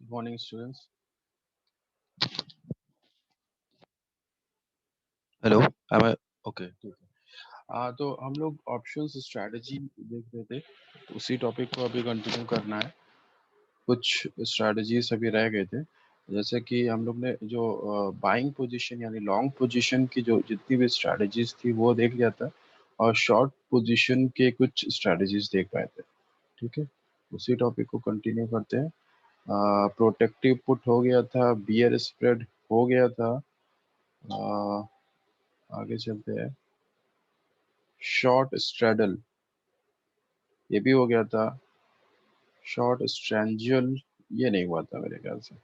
Morning students. Hello. मैं okay, ठीक है। तो हम लोग ऑप्शंस स्ट्रैटेजी देख रहे थे, तो उसी टॉपिक को अभी कंटिन्यू करना है। कुछ स्ट्रैटेजीज अभी रह गए थे, जैसे कि हम लोग ने जो बाइंग पोजीशन यानी लॉन्ग पोजीशन की जो जितनी भी स्ट्रैटेजीज थी वो देख लिया था, और शॉर्ट पोजीशन के कुछ स्ट्रैटेजीज देख पाए थे। ठीक है, उसी टॉपिक को कंटिन्यू करते हैं। प्रोटेक्टिव पुट हो गया था, बियर स्प्रेड हो गया था। अ, आगे चलते हैं। शॉर्ट स्ट्रेडल ये भी हो गया था। शॉर्ट स्ट्रैंजल ये नहीं हुआ था मेरे ख्याल से।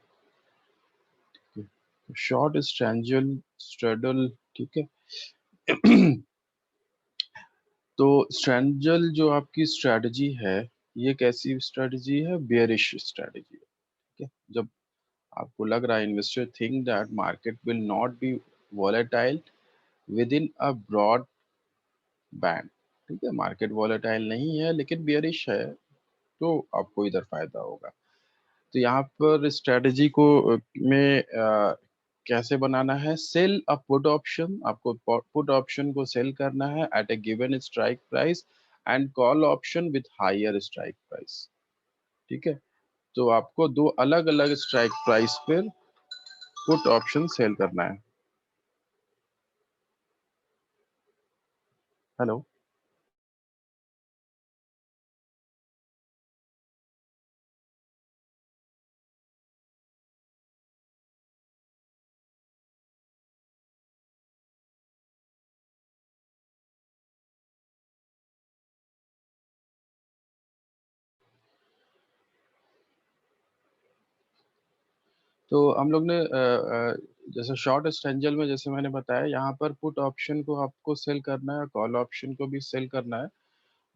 शॉर्ट स्ट्रैंजल स्ट्रेडल, ठीक है। तो स्ट्रैंजल जो आपकी स्ट्रेटजी है, ये कैसी स्ट्रेटजी है? बेयरिश स्ट्रेटजी है। ठीक है, जब आपको लग रहा है, investor think that market will not be volatile within a broad band. ठीक है, मार्केट वॉलेटाइल नहीं है लेकिन बेयरिश है, तो आपको इधर फायदा होगा। तो यहाँ पर स्ट्रेटजी को में कैसे बनाना है? सेल अ पुट ऑप्शन, आपको पुट ऑप्शन को सेल करना है at a given strike price and call option with higher strike price. ठीक है, तो आपको दो अलग अलग स्ट्राइक प्राइस पर पुट ऑप्शन सेल करना है। हेलो। तो हम लोग ने जैसे शॉर्ट स्ट्रेंजल में जैसे मैंने बताया, यहाँ पर पुट ऑप्शन को आपको सेल करना है, कॉल ऑप्शन को भी सेल करना है,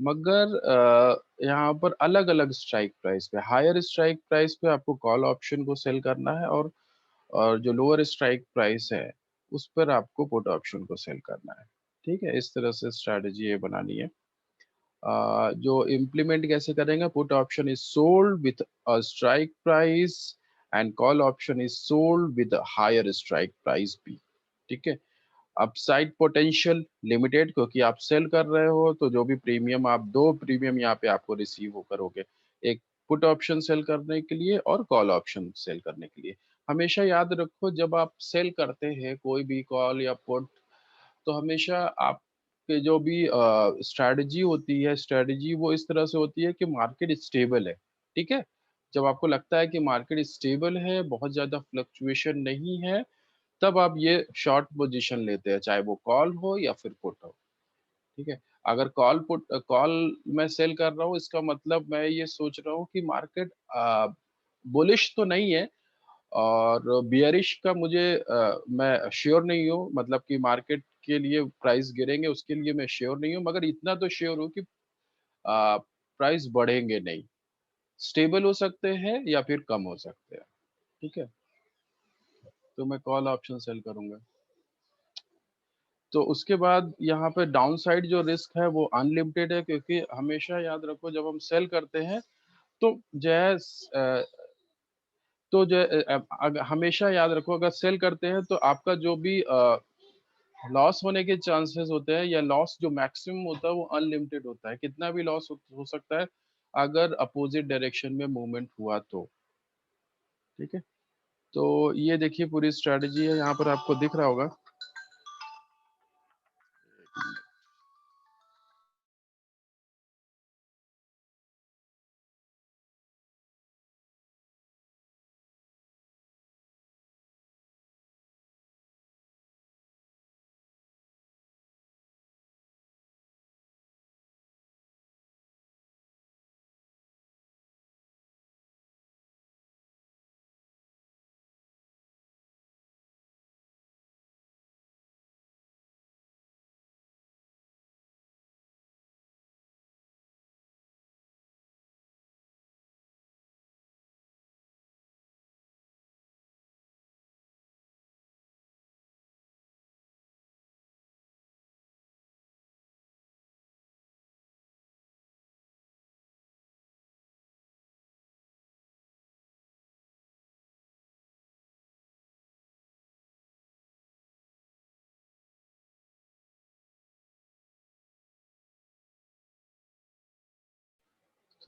मगर यहाँ पर अलग अलग स्ट्राइक प्राइस पे, हायर स्ट्राइक प्राइस पे आपको कॉल ऑप्शन को सेल करना है, और जो लोअर स्ट्राइक प्राइस है उस पर आपको पुट ऑप्शन को सेल करना है। ठीक है, इस तरह से स्ट्रैटेजी ये बनानी है। जो इम्प्लीमेंट कैसे करेंगे? Put option is sold with a strike price and call option is sold with higher strike price भी। ठीक है, अपसाइड पोटेंशियल लिमिटेड, क्योंकि आप सेल कर रहे हो तो जो भी प्रीमियम, आप दो प्रीमियम यहाँ पे आपको रिसीव हो करोगे, एक पुट ऑप्शन सेल करने के लिए और कॉल ऑप्शन सेल करने के लिए। हमेशा याद रखो, जब आप सेल करते हैं कोई भी कॉल या पुट, तो हमेशा आपके जो भी स्ट्रैटेजी होती है, स्ट्रैटेजी वो इस तरह से होती है कि मार्केट स्टेबल है। ठीक है, जब आपको लगता है कि मार्केट स्टेबल है, बहुत ज्यादा फ्लक्चुएशन नहीं है, तब आप ये शॉर्ट पोजीशन लेते हैं, चाहे वो कॉल हो या फिर पुट हो। ठीक है, अगर कॉल मैं सेल कर रहा हूँ, इसका मतलब मैं ये सोच रहा हूँ कि मार्केट बुलिश तो नहीं है, और बियरिश का मुझे मैं श्योर नहीं हूँ, मतलब कि मार्केट के लिए प्राइस गिरेंगे उसके लिए मैं श्योर नहीं हूँ, मगर इतना तो श्योर हूँ कि प्राइस बढ़ेंगे नहीं, स्टेबल हो सकते हैं या फिर कम हो सकते हैं। ठीक है, तो मैं कॉल ऑप्शन सेल करूंगा। तो उसके बाद यहाँ पे डाउन साइड जो रिस्क है वो अनलिमिटेड है, क्योंकि हमेशा याद रखो, जब हम सेल करते हैं तो जय हमेशा याद रखो, अगर सेल करते हैं तो आपका जो भी लॉस होने के चांसेस होते हैं, या लॉस जो मैक्सिमम होता है वो अनलिमिटेड होता है, कितना भी लॉस हो सकता है अगर अपोजिट डायरेक्शन में मूवमेंट हुआ तो। ठीक है, तो ये देखिए पूरी स्ट्रेटजी है, यहाँ पर आपको दिख रहा होगा।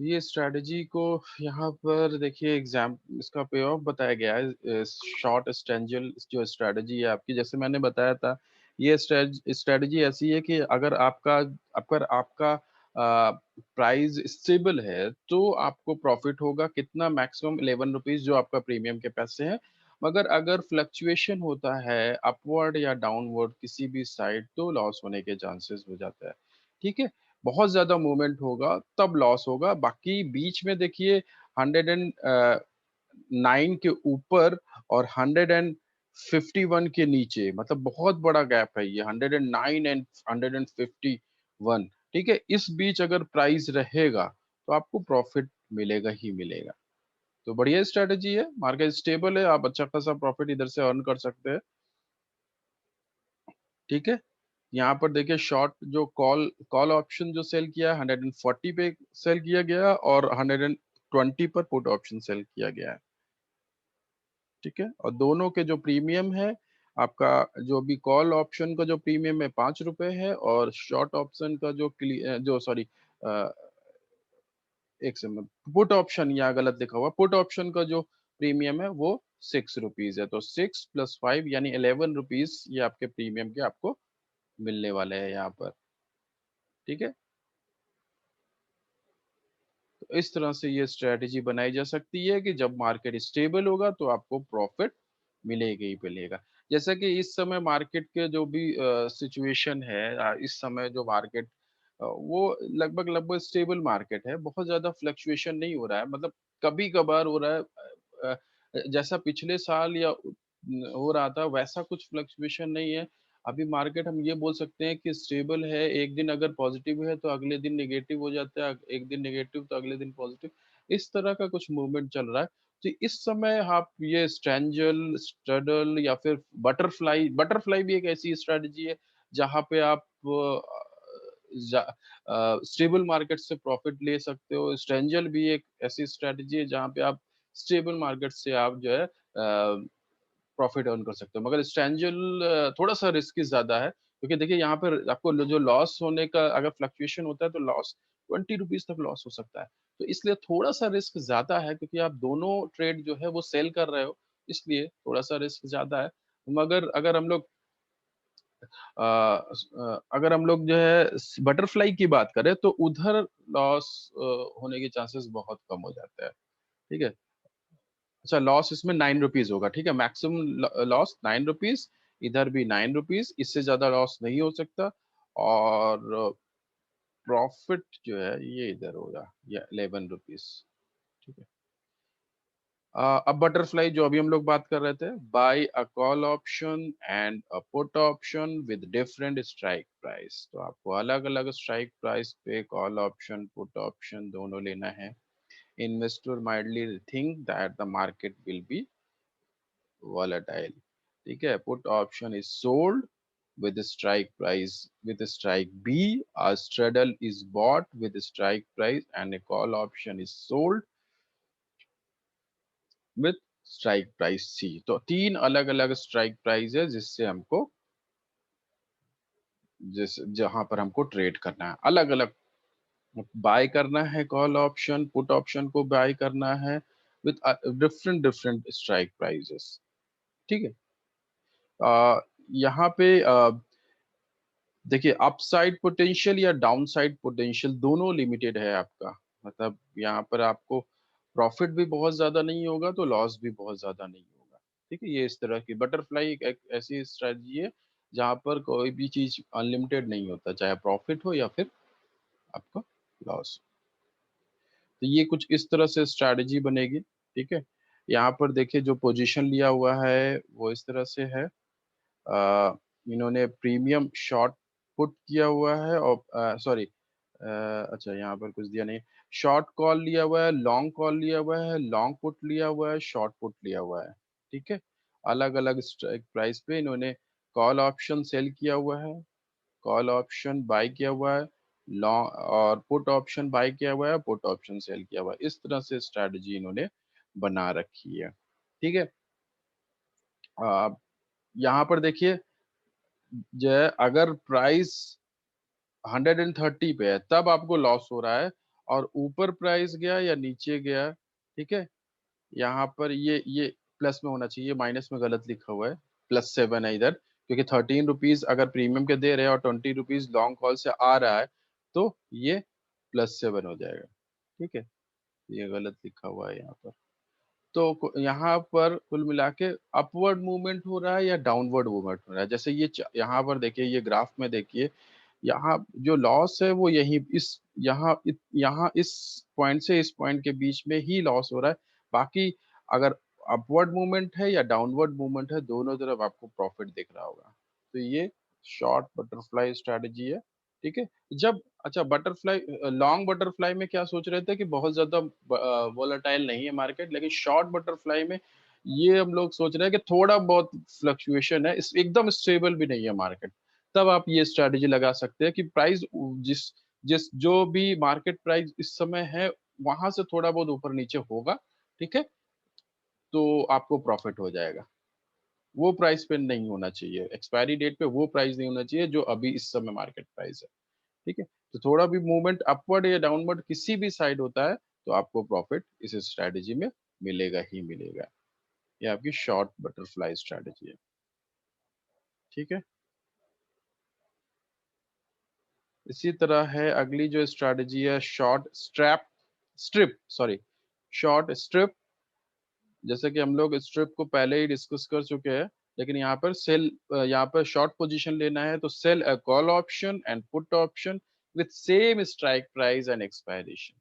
तो ये स्ट्रैटेजी को यहाँ पर देखिए एग्जाम इसका पे ऑफ बताया गया है। शॉर्ट स्ट्रेंजल जो स्ट्रैटेजी है आपकी, जैसे मैंने बताया था, ये स्ट्रैटेजी ऐसी है कि अगर आपका प्राइस स्टेबल है तो आपको प्रॉफिट होगा कितना, मैक्सिमम 11 रुपीज जो आपका प्रीमियम के पैसे हैं। मगर अगर फ्लक्चुएशन होता है अपवर्ड या डाउनवर्ड किसी भी साइड, तो लॉस होने के चांसेस हो जाता है। ठीक है, बहुत ज़्यादा मूवमेंट होगा तब लॉस होगा, बाकी बीच में देखिए 109 के ऊपर और 151 के नीचे, मतलब बहुत बड़ा गैप है ये 109 एंड 151। ठीक है, इस बीच अगर प्राइस रहेगा तो आपको प्रॉफिट मिलेगा ही मिलेगा। तो बढ़िया स्ट्रेटजी है, मार्केट स्टेबल है, आप अच्छा खासा प्रॉफिट इधर से अर्न कर सकते हैं। ठीक है, यहाँ पर देखिए शॉर्ट जो कॉल कॉल ऑप्शन जो सेल किया है 140 पे सेल किया गया और 120 पर पुट ऑप्शन सेल किया गया है। ठीक है, और दोनों के जो प्रीमियम है, आपका जो भी कॉल ऑप्शन का जो प्रीमियम है 5 रुपए है, और शॉर्ट ऑप्शन का जो जो सॉरी, एक सेकंड, पुट ऑप्शन यहाँ गलत लिखा हुआ, पुट ऑप्शन का जो प्रीमियम है वो 6 रुपीज है, तो 6 + 5 यानी 11 रुपीज ये आपके प्रीमियम के आपको मिलने वाले हैं यहाँ पर। ठीक है, तो इस तरह से ये स्ट्रेटजी बनाई जा सकती है कि जब मार्केट स्टेबल होगा तो आपको प्रॉफिट मिलेगा ही मिलेगा। जैसा कि इस समय मार्केट के जो भी सिचुएशन है, इस समय जो मार्केट वो लगभग लगभग स्टेबल मार्केट है, बहुत ज्यादा फ्लक्चुएशन नहीं हो रहा है, मतलब कभी कभार हो रहा है। जैसा पिछले साल या हो रहा था वैसा कुछ फ्लक्चुएशन नहीं है। अभी मार्केट हम ये बोल सकते हैं कि स्टेबल है, एक दिन अगर पॉजिटिव है तो अगले दिन नेगेटिव हो जाता है, एक दिन नेगेटिव तो अगले दिन पॉजिटिव, इस तरह का कुछ मूवमेंट चल रहा है। तो इस समय आप ये स्ट्रेंजल, स्ट्रडल या फिर बटरफ्लाई, बटरफ्लाई भी एक ऐसी स्ट्रेटजी है जहाँ पे आप स्टेबल मार्केट से प्रॉफिट ले सकते हो। स्ट्रेंजल भी एक ऐसी स्ट्रेटजी है जहाँ पे आप स्टेबल मार्केट से आप जो है प्रॉफिट अर्न कर सकते हो, मगर स्ट्रेंजल थोड़ा सा रिस्की ज्यादा है, क्योंकि देखिए यहाँ पर आपको जो लॉस होने का अगर फ्लक्चुएशन होता है तो लॉस 20 रुपीज तक लॉस हो सकता है। तो इसलिए थोड़ा सा रिस्क ज्यादा है, क्योंकि आप दोनों ट्रेड जो है वो सेल कर रहे हो, इसलिए थोड़ा सा रिस्क ज्यादा है। मगर अगर हम लोग अगर हम लोग जो है बटरफ्लाई की बात करें तो उधर लॉस होने के चांसेस बहुत कम हो जाते हैं। ठीक है, अच्छा लॉस इसमें 9 रुपीज होगा। ठीक है, मैक्सिमम लॉस 9 रुपीज, इधर भी 9 रुपीज, इससे ज्यादा लॉस नहीं हो सकता। और प्रॉफिट जो है ये इधर होगा, ये 11 रुपीज। ठीक है, अब बटरफ्लाई जो अभी हम लोग बात कर रहे थे, buy a call option and a put option with different strike price, तो आपको अलग अलग स्ट्राइक प्राइस पे कॉल ऑप्शन पुट ऑप्शन दोनों लेना है। Investor mildly think that the market will be volatile। ठीक है, put option is sold with the strike price with a strike B, a straddle is bought with a strike price, and a call option is sold with strike price C। तो तीन अलग अलग strike price है जिससे हमको जिस जहां पर हमको ट्रेड करना है, अलग अलग बाय करना है, कॉल ऑप्शन पुट ऑप्शन को बाय करना है with different different strike prices. ठीक है, यहाँ पे देखिए अपसाइड पोटेंशियल या डाउनसाइड पोटेंशियल दोनों लिमिटेड है आपका, मतलब यहाँ पर आपको प्रॉफिट भी बहुत ज्यादा नहीं होगा तो लॉस भी बहुत ज्यादा नहीं होगा। ठीक है, ये इस तरह की बटरफ्लाई एक ऐसी स्ट्रेटजी है जहाँ पर कोई भी चीज अनलिमिटेड नहीं होता, चाहे प्रॉफिट हो या फिर आपका लॉस। तो ये कुछ इस तरह से स्ट्रेटजी बनेगी। ठीक है, यहाँ पर देखिए जो पोजीशन लिया हुआ है वो इस तरह से है। इन्होंने प्रीमियम शॉर्ट पुट किया हुआ है और सॉरी, अच्छा यहाँ पर कुछ दिया नहीं, शॉर्ट कॉल लिया हुआ है, लॉन्ग कॉल लिया हुआ है, लॉन्ग पुट लिया हुआ है, शॉर्ट पुट लिया हुआ है। ठीक है, अलग अलग स्ट्राइक प्राइस पे इन्होंने कॉल ऑप्शन सेल किया हुआ है, कॉल ऑप्शन बाय किया हुआ है, लॉन्ग और पुट ऑप्शन बाय किया हुआ है, पुट ऑप्शन सेल किया हुआ है, इस तरह से स्ट्रेटजी इन्होंने बना रखी है। ठीक है, यहाँ पर देखिए जो है अगर प्राइस 130 पे है तब आपको लॉस हो रहा है, और ऊपर प्राइस गया या नीचे गया, ठीक है, यहाँ पर ये प्लस में होना चाहिए, माइनस में गलत लिखा हुआ है, +7 है इधर, क्योंकि 13 रुपीज अगर प्रीमियम के दे रहे हैं और 20 रुपीज लॉन्ग कॉल से आ रहा है, तो ये +7 हो जाएगा, ठीक है। ये गलत लिखा हुआ है यहाँ पर। तो यहाँ पर कुल मिला के अपवर्ड मूवमेंट हो रहा है या डाउनवर्ड मूवमेंट हो रहा है, जैसे ये यहाँ पर देखिए, ये ग्राफ में देखिए, यहाँ जो लॉस है वो यही यहाँ इस पॉइंट से इस पॉइंट के बीच में ही लॉस हो रहा है। बाकी अगर अपवर्ड मूवमेंट है या डाउनवर्ड मूवमेंट है, दोनों तरफ आपको प्रॉफिट दिख रहा होगा। तो ये शॉर्ट बटरफ्लाई स्ट्रेटजी है, ठीक है। जब अच्छा बटरफ्लाई लॉन्ग बटरफ्लाई में क्या सोच रहे थे कि बहुत ज्यादा वोलेटाइल नहीं है मार्केट, लेकिन शॉर्ट बटरफ्लाई में ये हम लोग सोच रहे हैं कि थोड़ा बहुत फ्लक्चुएशन है, इस एकदम स्टेबल भी नहीं है मार्केट। तब आप ये स्ट्रेटजी लगा सकते हैं कि प्राइस जिस जिस जो भी मार्केट प्राइस इस समय है, वहां से थोड़ा बहुत ऊपर नीचे होगा, ठीक है, तो आपको प्रॉफिट हो जाएगा। वो प्राइस पे नहीं होना चाहिए, एक्सपायरी डेट पे वो प्राइस नहीं होना चाहिए जो अभी इस समय मार्केट प्राइस है, ठीक है। तो थोड़ा भी मूवमेंट अपवर्ड या डाउनवर्ड किसी भी साइड होता है, तो आपको प्रॉफिट इस स्ट्रेटजी में मिलेगा ही मिलेगा। ये आपकी शॉर्ट बटरफ्लाई स्ट्रेटजी है, ठीक है। इसी तरह है अगली जो स्ट्रेटजी है, short strip, sorry, short strip. जैसे कि हम लोग स्ट्रिप को पहले ही डिस्कस कर चुके हैं, लेकिन यहाँ पर यहाँ पर शॉर्ट पोजीशन लेना है तो sell a call option and put option with same strike price and expiration,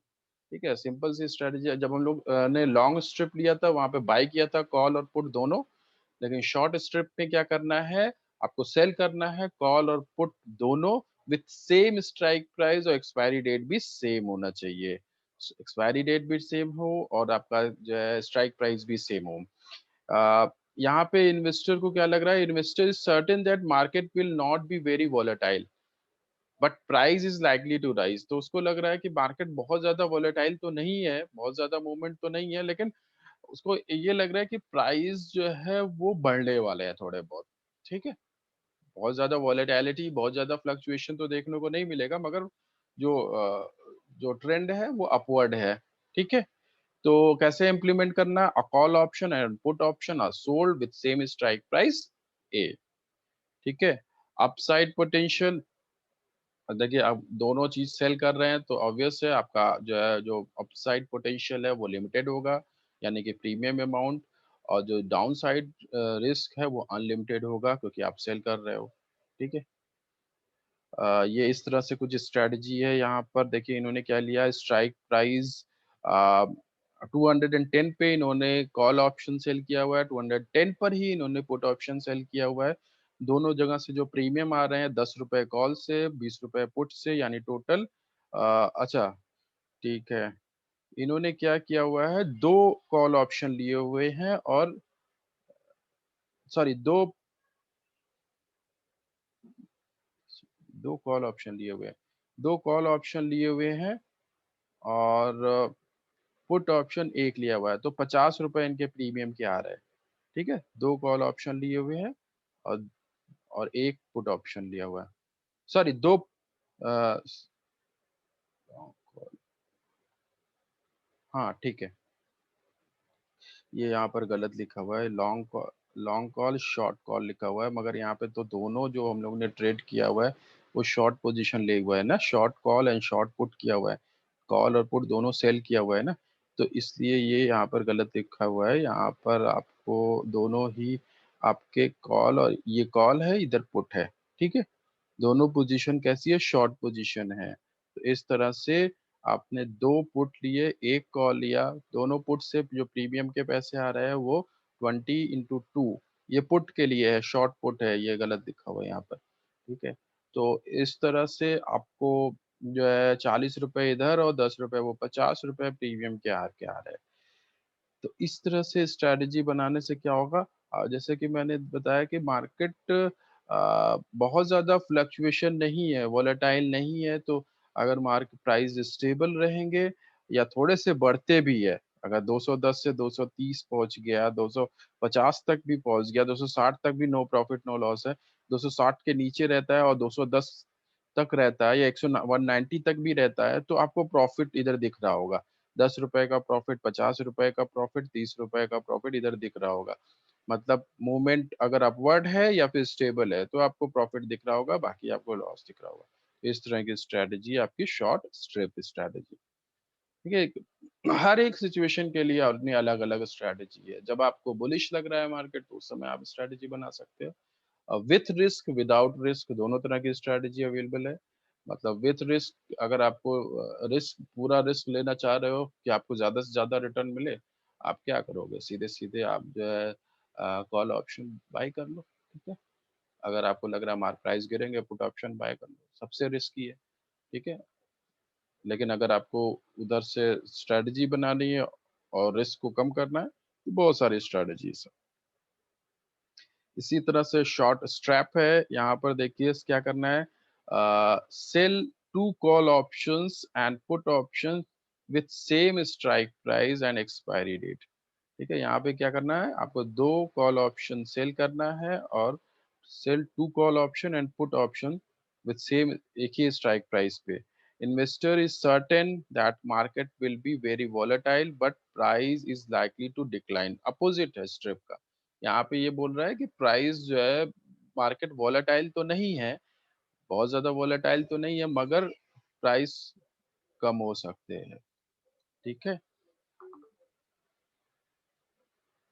ठीक है। सिंपल सी स्ट्रेटजी है। जब हम लोग ने लॉन्ग स्ट्रिप लिया था, वहां पे बाय किया था कॉल और पुट दोनों, लेकिन शॉर्ट स्ट्रिप में क्या करना है, आपको सेल करना है कॉल और पुट दोनों विथ सेम स्ट्राइक प्राइस, और एक्सपायरी डेट भी सेम होना चाहिए, एक्सपायरी डेट भी सेम हो और आपका जो है स्ट्राइक प्राइस भी सेम हो। यहाँ पे इन्वेस्टर को क्या लग रहा है, investor is certain that market will not be very volatile but price is likely to rise. तो उसको लग रहा है कि मार्केट बहुत ज्यादा वॉलेटाइल तो नहीं है, बहुत ज्यादा मूवमेंट तो नहीं है, लेकिन उसको ये लग रहा है कि प्राइस जो है वो बढ़ने वाले हैं थोड़े बहुत, ठीक है। बहुत ज्यादा वॉलेटिलिटी, बहुत ज्यादा फ्लक्चुएशन तो देखने को नहीं मिलेगा, मगर जो जो ट्रेंड है वो अपवर्ड है, ठीक है। तो कैसे इम्प्लीमेंट करना, a call option and put option are sold with same strike price ए, ठीक है। अपसाइड पोटेंशियल, देखिए आप दोनों चीज सेल कर रहे हैं तो ऑब्वियस है आपका जो है जो अपसाइड पोटेंशियल है वो लिमिटेड होगा, यानी कि प्रीमियम अमाउंट, और जो डाउन साइड रिस्क है वो अनलिमिटेड होगा क्योंकि आप सेल कर रहे हो, ठीक है। ये इस तरह से कुछ स्ट्रेटजी है। यहाँ पर देखिए इन्होंने क्या लिया, स्ट्राइक प्राइस 210 पे इन्होंने कॉल ऑप्शन सेल किया हुआ है, 210 पर ही इन्होंने पुट ऑप्शन सेल किया हुआ है। दोनों जगह से जो प्रीमियम आ रहे हैं, 10 रुपए कॉल से, 20 रुपए पुट से, यानी टोटल अच्छा, ठीक है। इन्होंने क्या किया हुआ है, दो कॉल ऑप्शन लिए हुए हैं और सॉरी दो कॉल ऑप्शन लिए हुए हैं, दो कॉल ऑप्शन लिए हुए हैं और पुट ऑप्शन एक लिया हुआ है, तो 50 रुपए इनके प्रीमियम के आ रहे हैं, ठीक है। दो कॉल ऑप्शन लिए हुए हैं और एक पुट ऑप्शन लिया हुआ है, सॉरी दो अ, हाँ ठीक है, ये यहाँ पर गलत लिखा हुआ है, लॉन्ग कॉल शॉर्ट कॉल लिखा हुआ है, मगर यहाँ पे तो दोनों जो हम लोग ने ट्रेड किया हुआ है वो शॉर्ट पोजीशन ले हुआ है ना, short call and short put किया हुआ है, कॉल और पुट दोनों सेल किया हुआ है ना, तो इसलिए ये यहाँ पर गलत लिखा हुआ है। यहाँ पर आपको दोनों ही आपके कॉल, और ये कॉल है इधर पुट है, ठीक है। दोनों पोजीशन कैसी है, शॉर्ट पोजीशन है। तो इस तरह से आपने दो पुट लिए, एक कॉल लिया, दोनों पुट से जो प्रीमियम के पैसे आ रहे हैं वो 20 × 2, ये पुट के लिए है, शॉर्ट पुट है, ये गलत लिखा हुआ है यहाँ पर, ठीक है। तो इस तरह से आपको जो है 40 रुपए इधर और 10 रुपए वो 50 रुपए प्रीमियम के आ रहे हैं। तो इस तरह से स्ट्रैटेजी बनाने से क्या होगा, जैसे कि मैंने बताया कि मार्केट बहुत ज़्यादा फ्लक्चुएशन नहीं है, वॉलेटाइल नहीं है, तो अगर मार्केट प्राइस स्टेबल रहेंगे या थोड़े से बढ़ते भी है, अगर 210 से 230 पहुंच गया, 250 तक भी पहुंच गया, 260 तक भी नो प्रॉफिट नो लॉस है, 260 के नीचे रहता है और 210 तक रहता है या 190 तक भी रहता है तो आपको प्रॉफिट इधर दिख रहा होगा। ₹10 का प्रॉफिट, ₹50 का प्रॉफिट, ₹30 का प्रॉफिट इधर दिख रहा होगा। मतलब मूवमेंट अगर अपवर्ड है या फिर स्टेबल है तो आपको प्रॉफिट दिख रहा होगा, बाकी आपको लॉस दिख रहा होगा। इस तरह की स्ट्रेटजी आपकी शॉर्ट स्ट्रिप स्ट्रेटजी। ठीक है? हर एक सिचुएशन के लिए अपनी अलग-अलग स्ट्रैटेजी है। जब आपको बुलिश लग रहा है मार्केट तो उस समय आप स्ट्रैटेजी बना सकते हो। विथ रिस्क, विदाउट रिस्क दोनों तरह की स्ट्रैटेजी अवेलेबल है। मतलब विथ रिस्क अगर आपको रिस्क पूरा रिस्क लेना चाह रहे हो कि आपको ज़्यादा से ज़्यादा रिटर्न मिले, आप क्या करोगे? सीधे-सीधे आप जो है कॉल ऑप्शन बाय कर लो, ठीक है? अगर आपको लग रहा है प्राइस गिरेंगे, पुट ऑप्शन बाय कर लो, सबसे रिस्की है, ठीक है? लेकिन अगर आपको उधर से स्ट्रैटेजी बनानी है और रिस्क को कम करना है, तो बहुत सारी स्ट्रैटेजीज़ हैं। इसी तरह से शॉर्ट स्ट्रैप है, यहाँ पर देखिए क्या करना है sell 2 call options and put option with same strike price and expiry date. ठीक है, यहाँ पे क्या करना है आपको 2 कॉल ऑप्शन सेल करना है और sell 2 call option and put option with same एक ही स्ट्राइक प्राइस पे। Investor is certain that market will be very volatile but price is likely to decline. Opposite है स्ट्रिप का। यहाँ पे ये बोल रहा है कि प्राइस जो है मार्केट वोलेटाइल तो नहीं है, बहुत ज़्यादा वोलेटाइल तो नहीं है मगर प्राइस कम हो सकते हैं, ठीक है?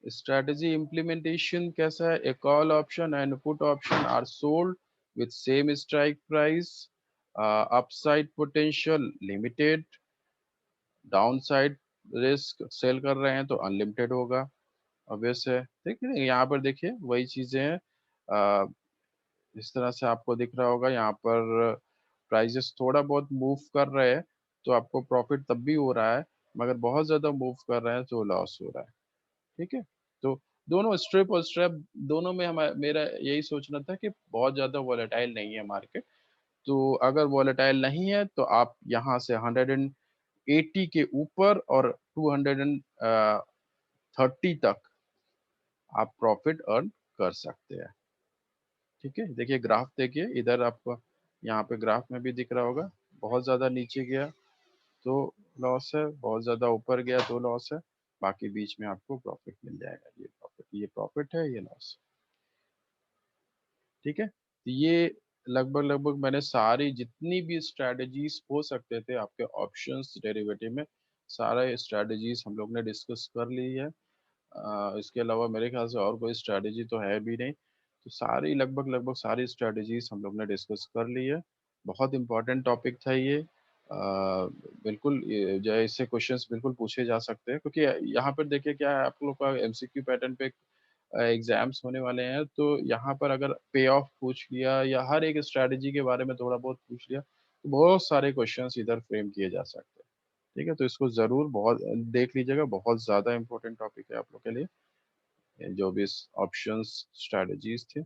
स्ट्रैटेजी इम्प्लीमेंटेशन कैसा है? A call option and put option are sold with same strike price, upside potential limited, downside risk sell कर रहे हैं तो अनलिमिटेड होगा, ऑब्वियस है। ठीक है? यहाँ पर देखिए वही चीज़ें हैं। इस तरह से आपको दिख रहा होगा यहाँ पर प्राइसेस थोड़ा बहुत मूव कर रहे हैं तो आपको प्रॉफिट तब भी हो रहा है, मगर बहुत ज़्यादा मूव कर रहे हैं तो लॉस हो रहा है। ठीक है? तो दोनों स्ट्रिप और स्ट्रैप दोनों में मेरा यही सोचना था कि बहुत ज़्यादा वोलेटाइल नहीं है मार्केट। तो अगर वोलेटाइल नहीं है तो आप यहाँ से 180 के ऊपर और 230 तक आप प्रॉफिट अर्न कर सकते हैं। ठीक है? देखिए ग्राफ देखिए इधर आपको यहाँ पे ग्राफ में भी दिख रहा होगा, बहुत ज़्यादा नीचे गया तो लॉस है, बहुत ज़्यादा ऊपर गया तो लॉस है, बाकी बीच में आपको प्रॉफिट मिल जाएगा। ये प्रॉफिट है, ये लॉस है। ठीक है? तो ये लगभग-लगभग मैंने सारी जितनी भी स्ट्रैटेजीज़ हो सकते थे आपके ऑप्शंस डेरिवेटिव में, सारे स्ट्रैटेजीज़ हम लोग ने डिस्कस कर ली है। इसके अलावा मेरे ख्याल से और कोई स्ट्रैटेजी तो है भी नहीं। तो सारी लगभग-लगभग सारी स्ट्रैटेजीज़ हम लोग ने डिस्कस कर ली है। बहुत इम्पोर्टेंट टॉपिक था ये। बिल्कुल ये जो है इससे क्वेश्चंस बिल्कुल पूछे जा सकते हैं क्योंकि यहाँ पर देखिए क्या है आप लोग का एमसीक्यू पैटर्न पे एग्ज़ाम्स होने वाले हैं, तो यहाँ पर अगर पे ऑफ पूछ लिया या हर एक स्ट्रैटेजी के बारे में थोड़ा बहुत पूछ लिया, तो बहुत सारे क्वेश्चंस इधर फ्रेम किए जा सकते हैं। ठीक है? तो इसको ज़रूर बहुत देख लीजिएगा, बहुत ज़्यादा इम्पोर्टेंट टॉपिक है आप लोग के लिए, ये जो भी ऑप्शंस स्ट्रैटेजीज़ थे।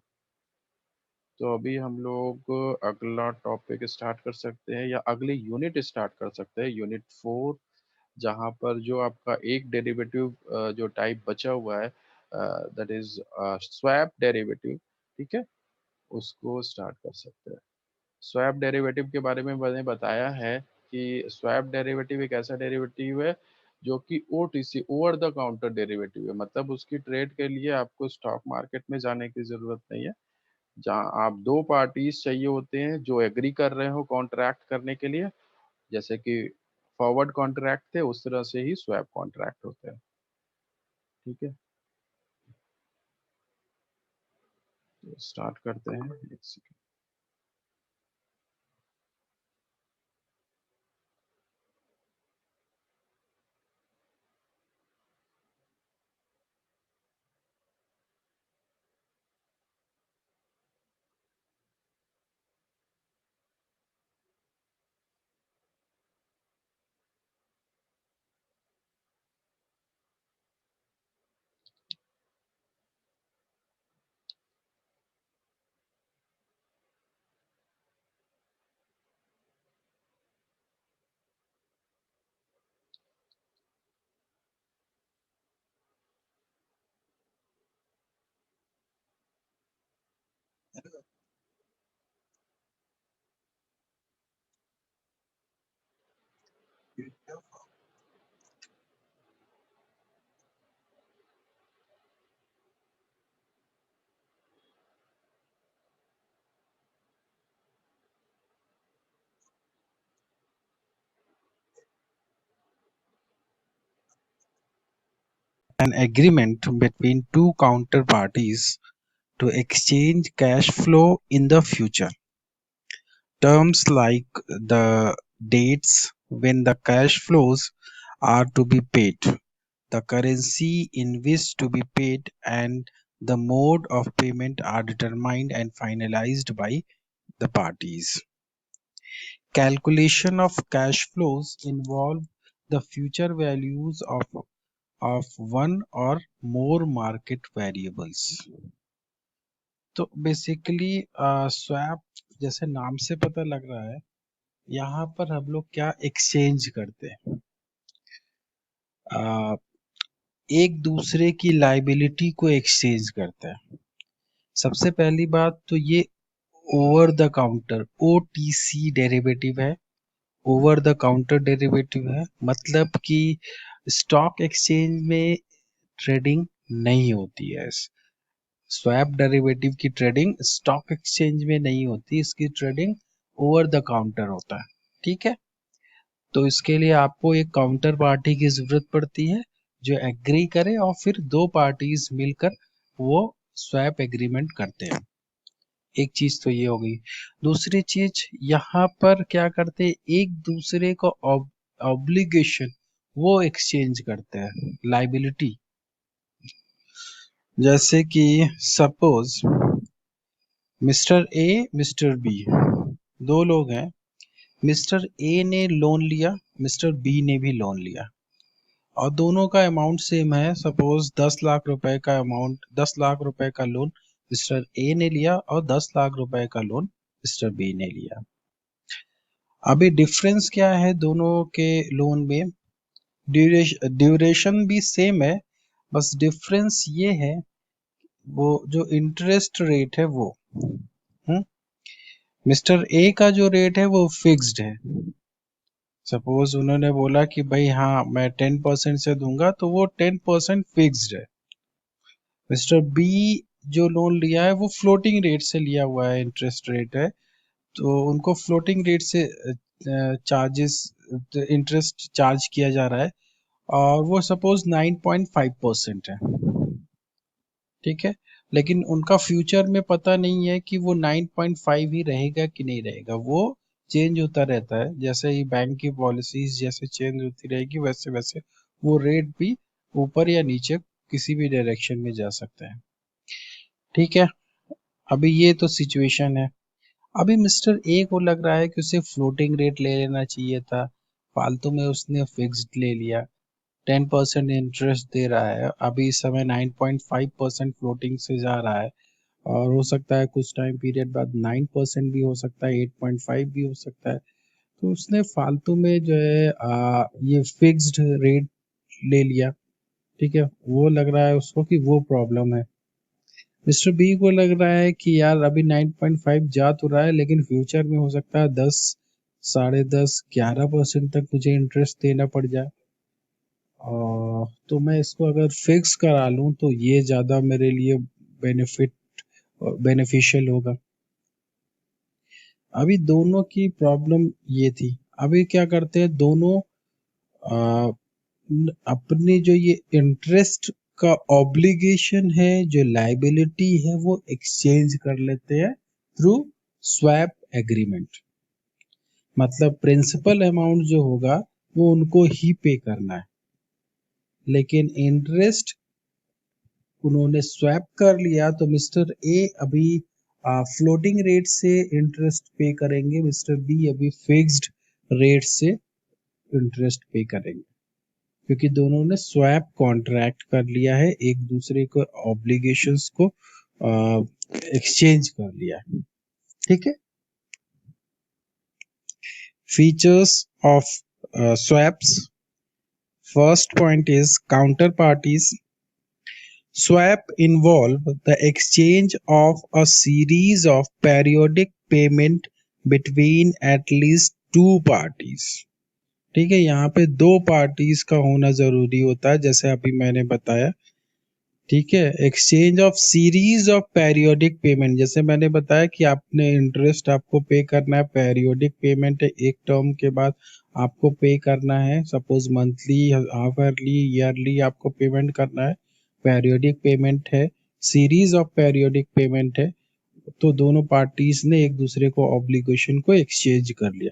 तो अभी हम लोग अगला टॉपिक स्टार्ट कर सकते हैं या अगली यूनिट स्टार्ट कर सकते हैं, यूनिट 4 जहाँ पर जो आपका एक डेरिवेटिव जो टाइप बचा हुआ है दैट इज़ स्वैप डेरिवेटिव, ठीक है? उसको स्टार्ट कर सकते हैं। स्वैप डेरिवेटिव के बारे में मैंने बताया है कि स्वैप डेरिवेटिव एक ऐसा डेरिवेटिव है जो कि OTC over the counter derivative है। मतलब उसकी ट्रेड के लिए आपको स्टॉक मार्केट में जाने की ज़रूरत नहीं है। जहाँ आप 2 पार्टीज़ चाहिए होते हैं जो एग्री कर रहे हो कॉन्ट्रैक्ट करने के लिए, जैसे कि फॉरवर्ड कॉन्ट्रैक्ट थे उस तरह से ही स्वैप कॉन्ट्रैक्ट होते हैं। ठीक है? तो स्टार्ट करते हैं। एक second. An agreement between two counterparties to exchange cash flow in the future. Terms like the dates when the cash flows are to be paid, the currency in which to be paid, and the mode of payment are determined and finalized by the parties. Calculation of cash flows involve the future values of one or more market variables. तो basically swap जैसे नाम से पता लग रहा है, यहाँ पर हम लोग क्या एक्सचेंज करते हैं, आ, एक दूसरे की लाइबिलिटी को एक्सचेंज करते हैं। सबसे पहली बात तो ये over the counter OTC derivative है। ओवर द काउंटर डेरिवेटिव है मतलब कि स्टॉक एक्सचेंज में ट्रेडिंग नहीं होती है। स्वैप डेरिवेटिव की ट्रेडिंग स्टॉक एक्सचेंज में नहीं होती, इसकी ट्रेडिंग ओवर द काउंटर होता है। ठीक है, तो इसके लिए आपको एक काउंटर पार्टी की जरूरत पड़ती है जो एग्री करे और फिर दो पार्टीज मिलकर वो स्वैप एग्रीमेंट करते हैं। एक चीज तो ये हो गई। दूसरी चीज यहाँ पर क्या करते हैं, एक दूसरे को ऑब्लिगेशन वो एक्सचेंज करते हैं, लाइबिलिटी। जैसे कि suppose mister A mister B दो लोग हैं, मिस्टर ए ने लोन लिया, मिस्टर बी ने भी लोन लिया और दोनों का अमाउंट सेम है। सपोज 10 लाख रुपए का अमाउंट, 10 लाख रुपए का लोन मिस्टर ए ने लिया और 10 लाख रुपए का लोन मिस्टर बी ने लिया। अभी डिफरेंस क्या है दोनों के लोन में, ड्यूरेशन भी सेम है, बस डिफरेंस ये है वो जो इंटरेस्ट रेट है वो मिस्टर ए का जो रेट है वो फिक्स्ड है। सपोज उन्होंने बोला कि भाई हाँ मैं 10% से दूंगा, तो वो 10% फिक्स्ड है। मिस्टर बी जो लोन लिया है वो फ्लोटिंग रेट से लिया हुआ है, इंटरेस्ट रेट है, तो उनको फ्लोटिंग रेट से चार्जेस इंटरेस्ट चार्ज किया जा रहा है और वो सपोज 9.5% है। ठीक है, लेकिन उनका फ्यूचर में पता नहीं है कि वो 9.5 ही रहेगा कि नहीं रहेगा, वो चेंज होता रहता है। जैसे ही बैंक की पॉलिसीज जैसे चेंज होती रहेगी वैसे वैसे वो रेट भी ऊपर या नीचे किसी भी डायरेक्शन में जा सकता है। ठीक है, अभी ये तो सिचुएशन है। अभी मिस्टर ए को लग रहा है कि उसे फ्लोटिंग रेट ले लेना चाहिए था, फालतू में उसने फिक्स्ड ले लिया। 10% इंटरेस्ट दे रहा है, अभी इस समय 9.5% फ्लोटिंग से जा रहा है और हो सकता है कुछ टाइम पीरियड बाद 9% भी हो सकता है, 8.5 भी हो सकता है। तो उसने फालतू में जो है ये फिक्स्ड रेट ले लिया। ठीक है, वो लग रहा है उसको कि वो प्रॉब्लम है। मिस्टर बी को लग रहा है कि यार अभी 9.5 जा तो रहा है लेकिन फ्यूचर में हो सकता है 10, 10.5, 11% तक मुझे इंटरेस्ट देना पड़ जाए, तो मैं इसको अगर फिक्स करा लूं तो ये ज़्यादा मेरे लिए बेनिफिट बेनिफिशियल होगा। अभी दोनों की प्रॉब्लम ये थी। अभी क्या करते हैं दोनों, आ, अपनी जो ये इंटरेस्ट का ऑब्लिगेशन है, जो लाइबिलिटी है, वो एक्सचेंज कर लेते हैं थ्रू स्वैप एग्रीमेंट। मतलब प्रिंसिपल अमाउंट जो होगा वो उनको ही पे करना है, लेकिन इंटरेस्ट उन्होंने स्वैप कर लिया तो मिस्टर ए अभी फ्लोटिंग रेट से इंटरेस्ट पे करेंगे, मिस्टर बी अभी फिक्स्ड रेट से इंटरेस्ट पे करेंगे, क्योंकि दोनों ने स्वैप कॉन्ट्रैक्ट कर लिया है, एक दूसरे को ऑब्लिगेशंस को एक्सचेंज कर लिया है। ठीक है, features of swaps. First point is counter parties. Swap involve the exchange of a series of periodic payment between at least two parties. ठीक है, यहाँ पे दो पार्टीज का होना जरूरी होता है, जैसे अभी मैंने बताया। ठीक है, exchange of series of periodic payment, जैसे मैंने बताया कि आपने इंटरेस्ट आपको पे करना है, पेरियोडिक पेमेंट है, एक टर्म के बाद आपको पे करना है, suppose monthly, half yearly, yearly आपको पेमेंट करना है, पेरियोडिक पेमेंट है, सीरीज ऑफ पेरियोडिक पेमेंट है, तो दोनों पार्टीज ने एक दूसरे को ऑब्लिगेशन को एक्सचेंज कर लिया।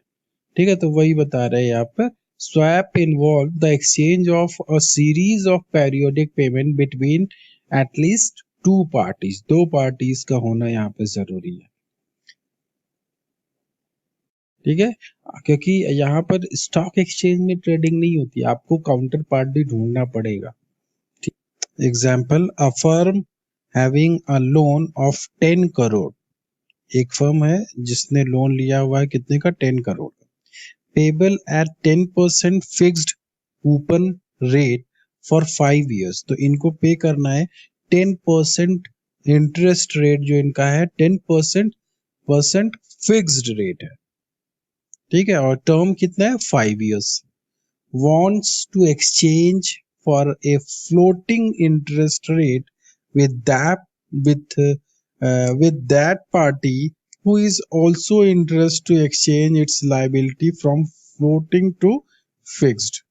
ठीक है, तो वही बता रहे हैं यहाँ पर, swap involve the exchange of a series of periodic payment between at least to parties, दो पार्टीज का होना यहाँ पे जरूरी है। ठीक है, क्योंकि यहाँ पर स्टॉक एक्सचेंज में ट्रेडिंग नहीं होती, आपको काउंटर पार्टी ढूंढना पड़ेगा। Example, a firm having a loan of 10 crore, एक फर्म है जिसने लोन लिया हुआ है, कितने का, 10 crore, payable eight 10% fixed coupon rate for 5 years, तो इनको पे करना है 10% इंटरेस्ट रेट, जो इनका है 10% फिक्स्ड रेट है। ठीक है, और टर्म कितना है, 5 years। wants to exchange for a floating interest rate with that party who is also interested to exchange its liability from floating to fixed।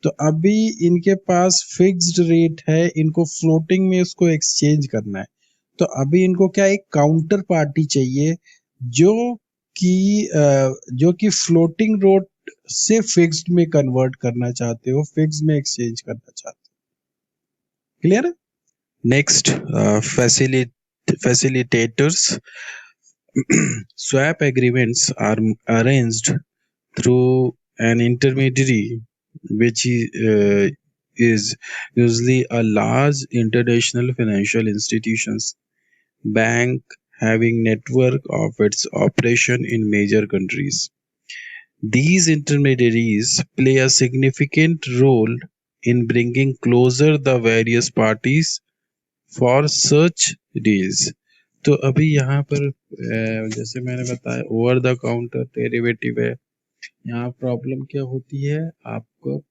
तो अभी इनके पास फिक्स्ड रेट है, इनको फ्लोटिंग में उसको एक्सचेंज करना है, तो अभी इनको क्या, एक काउंटर पार्टी चाहिए जो जो कि फ्लोटिंग रेट से फिक्स्ड में कन्वर्ट करना चाहते हो, फिक्स में एक्सचेंज करना चाहते हो। क्लियर है? Next, facilitators. Swap agreements are arranged through an intermediary, which is usually a large international financial institutions, bank having network of its operation in major countries. These intermediaries play a significant role in bringing closer the various parties for such deals। तो अभी यहाँ पर जैसे मैंने बताया, over the counter derivative है, यहाँ problem क्या होती है, आपको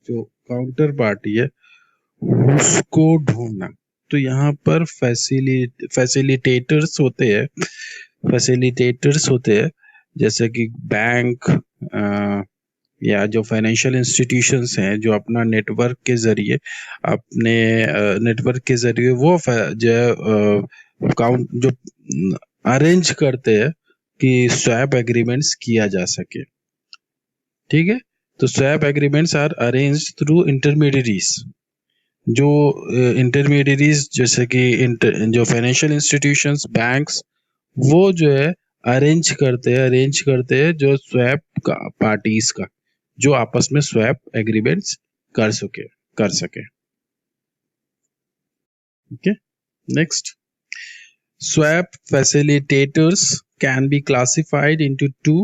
जो काउंटर पार्टी है उसको ढूंढना। तो यहाँ पर फैसिलिटेटर्स होते हैं, जैसे कि बैंक या जो फाइनेंशियल इंस्टीट्यूशंस हैं, जो अपना नेटवर्क के जरिए अपने नेटवर्क के जरिए वो जो काउंट जो अरेंज करते हैं कि स्वैप एग्रीमेंट्स किया जा सके। ठीक है, तो swap agreements are arrange through intermediaries, जो इंटरमीडियरीज जैसे कि जो फाइनेंशियल इंस्टीट्यूशंस, बैंक्स, वो जो है अरेंज करते हैं जो स्वैप का पार्टीज का, जो आपस में स्वैप एग्रीमेंट्स कर सके। Okay, next, swap facilitators can be classified into two,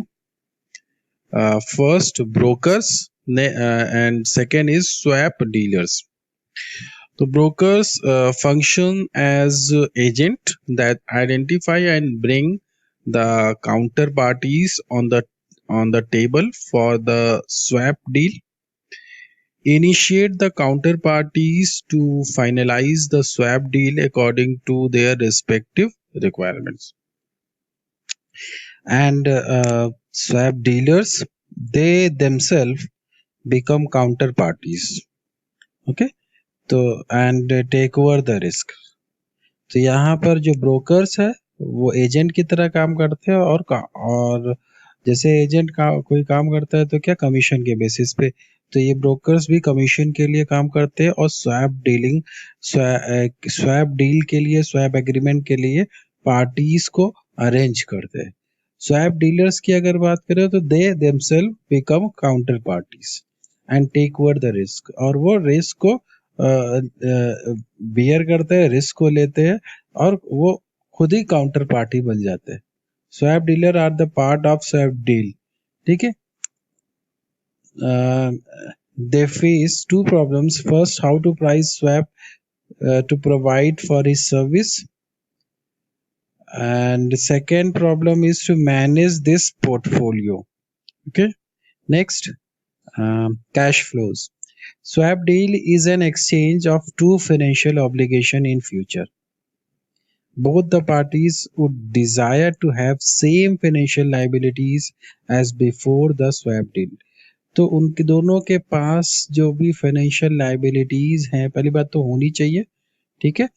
first brokers and second is swap dealers। तो brokers function as agent that identify and bring the counterparties on the table for the swap deal, initiate the counterparties to finalize the swap deal according to their respective requirements, and swap dealers, they themselves become counterparties। okay, तो and take over the risk। तो यहाँ पर जो brokers है वो agent की तरह काम करते हैं, और जैसे एजेंट का कोई काम करता है तो क्या, कमीशन के बेसिस पे, तो ये ब्रोकर्स भी कमीशन के लिए काम करते हैं, और स्वैप डील के लिए, स्वैप एग्रीमेंट के लिए पार्टीज को अरेंज करते हैं। स्वैप डीलर्स की अगर बात करें तो they themselves become counter parties and take over the risk, और वो रिस्क को बियर करते हैं, रिस्क को लेते हैं, और वो खुद ही काउंटर पार्टी बन जाते हैं। Swap dealer are the part of swap deal. ठीक है, they face two problems, first how to price swap to provide for his service, and second problem is to manage this portfolio। okay, next, cash flows. Swap deal is an exchange of two financial obligation in future. Both the parties would desire to have same financial liabilities as before the swap deal. तो उनके दोनों के पास जो भी financial liabilities हैं, पहली बात तो होनी चाहिए, ठीक है।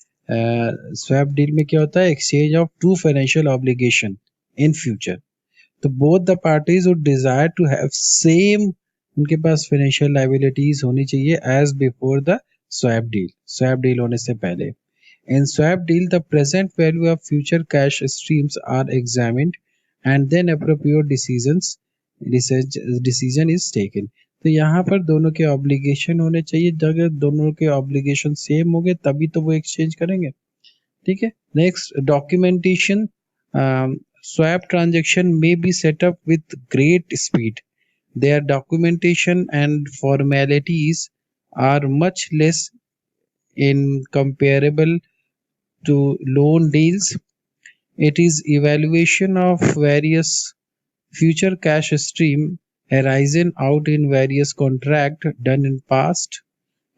स्वैप डील में क्या होता है, exchange of two financial obligation in future. तो both the parties would desire to have same, उनके पास फाइनेंशियल लाइबिलिटीज होनी चाहिए as before the swap deal, swap deal होने से पहले। In swap deal, the present value of future cash streams are examined and then appropriate decision is taken. तो यहाँ पर दोनों के ऑब्लिगेशन होने चाहिए, अगर दोनों के ऑब्लिगेशन सेम होंगे तभी तो वो एक्सचेंज करेंगे, ठीक है। Next, documentation. Swap transaction may be set up with great speed. Their documentation and formalities are much less incomparable to loan deals. It is evaluation of various future cash stream arising out in various contract done in past.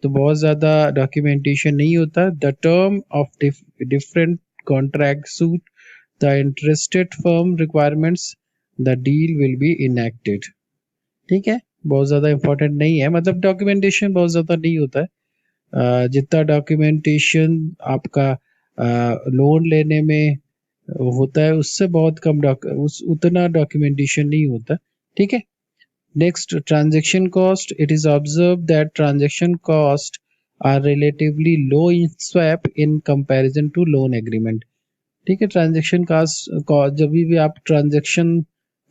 तो बहुत ज़्यादा documentation नहीं होता. The term of different contract suit the interested firm requirements, the deal will be enacted. ठीक है, बहुत ज़्यादा important नहीं है, मतलब documentation बहुत ज़्यादा नहीं होता है। जितना डॉक्यूमेंटेशन आपका लोन लेने में होता है उससे बहुत कम उतना डॉक्यूमेंटेशन नहीं होता, ठीक है। Next, transaction cost. It is observe that transaction cost are relatively low in swap in comparison to loan agreement, ठीक है। ट्रांजैक्शन कॉस्ट, जब भी आप ट्रांजैक्शन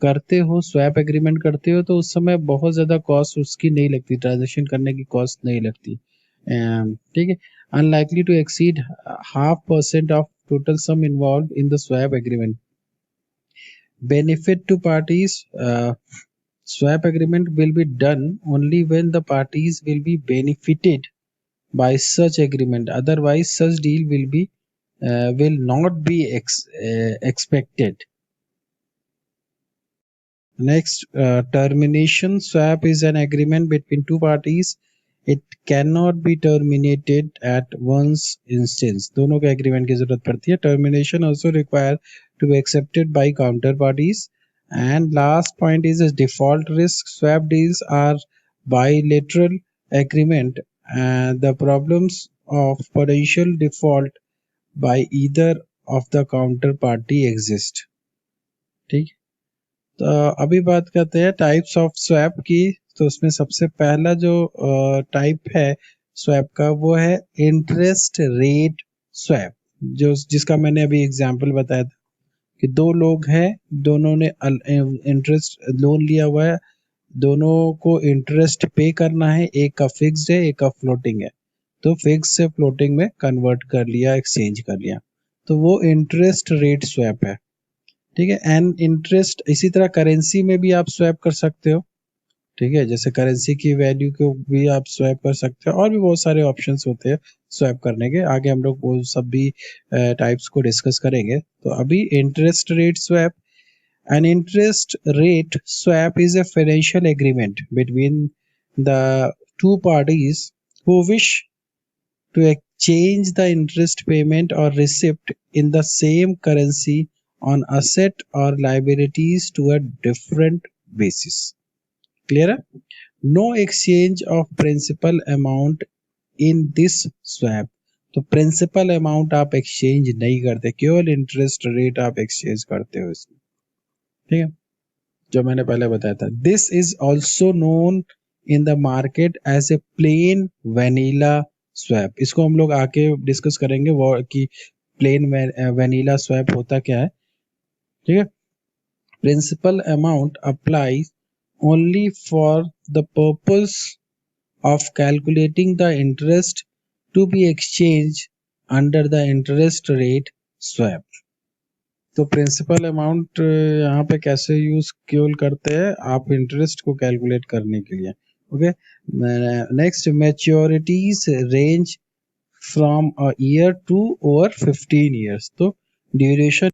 करते हो, स्वैप एग्रीमेंट करते हो, तो उस समय बहुत ज़्यादा कॉस्ट उसकी नहीं लगती, ट्रांजैक्शन करने की कॉस्ट नहीं लगती, ठीक है। Unlikely to exceed 0.5% of total sum involved in the swap agreement. Benefit to parties. Swap agreement will be done only when the parties will be benefited by such agreement. Otherwise, such deal will not be expected. Next, termination. Swap is an agreement between two parties. It cannot be terminated at one's instance. दोनों के agreement की जरूरत पड़ती है. Termination also required to be accepted by counterparties. And last point is default risk. Swap deals are bilateral agreement, and the problems of potential default by either of the counterparty exist. ठीक, तो अभी बात करते हैं types of swap की। तो उसमें सबसे पहला जो टाइप है स्वैप का वो है इंटरेस्ट रेट स्वैप, जो जिसका मैंने अभी एग्जांपल बताया था कि दो लोग हैं, दोनों ने इंटरेस्ट लोन लिया हुआ है, दोनों को इंटरेस्ट पे करना है, एक का फिक्स्ड है एक का फ्लोटिंग है, तो फिक्स से फ्लोटिंग में कन्वर्ट कर लिया, एक्सचेंज कर लिया, तो वो इंटरेस्ट रेट स्वैप है, ठीक है। एंड इंटरेस्ट, इसी तरह करेंसी में भी आप स्वैप कर सकते हो, ठीक है, जैसे करेंसी की वैल्यू को भी आप स्वैप कर सकते हो, और भी बहुत सारे ऑप्शंस होते हैं स्वैप करने के, आगे हम लोग वो सब भी टाइप्स को डिस्कस करेंगे। तो अभी interest rate swap. An interest rate swap is a financial agreement between the two parties who wish to exchange the interest payment or receipt in the same currency on asset or liabilities to a different basis. Clear? No exchange of principal amount in this swap. तो principal amount आप exchange नहीं करते, केवल interest rate आप exchange करते हो इसमें, ठीक है, जो मैंने पहले बताया था। This is also known in the market as a plain vanilla swap. इसको हम लोग आके डिस्कस करेंगे वो कि प्लेन वेनिला स्वैप होता क्या है, ठीक है। Principal amount applies only for the purpose of calculating the interest to be exchange under the interest rate swap. तो प्रिंसिपल अमाउंट यहाँ पे कैसे यूज केवल करते हैं, आप इंटरेस्ट को कैलकुलेट करने के लिए, okay. Next, maturities range from a year to over 15 years। तो ड्यूरेशन